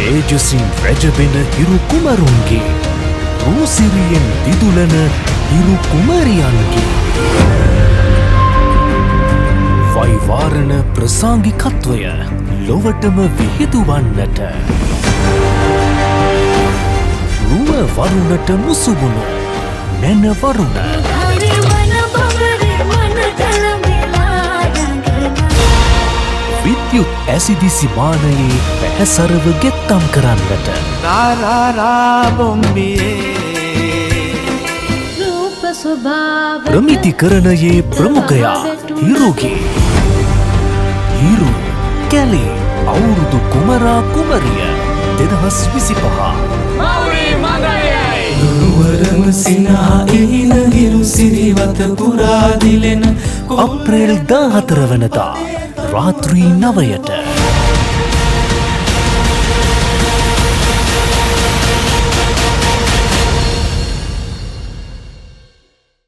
තේජසින් රැජබෙන හිරු කුමරුන්ගේ රූසිරියෙන් දිදුලන හිරු කුමරියන්ගේ වෛවාරණ ප්‍රසාංගිකත්වය ලොවටම විහිදුවන්නට රුව වරුණට මුසුබුණු නැන වරුණ විද්‍යුත් ඇසිදිසි මානයේ පැහැසරව ගෙත්තම් කරන්නට ප්‍රමිතිකරණයේ ප්‍රමුඛයා හිරුගේ හිරු කැලේ අවුරුදු කුමරා කුමරිය 2025 දුරුවරම සිනා ඉහින හිරු සිරිවත පුරා දිලෙන අප්‍රේල් 14 වනදා රාත්‍රී 9ට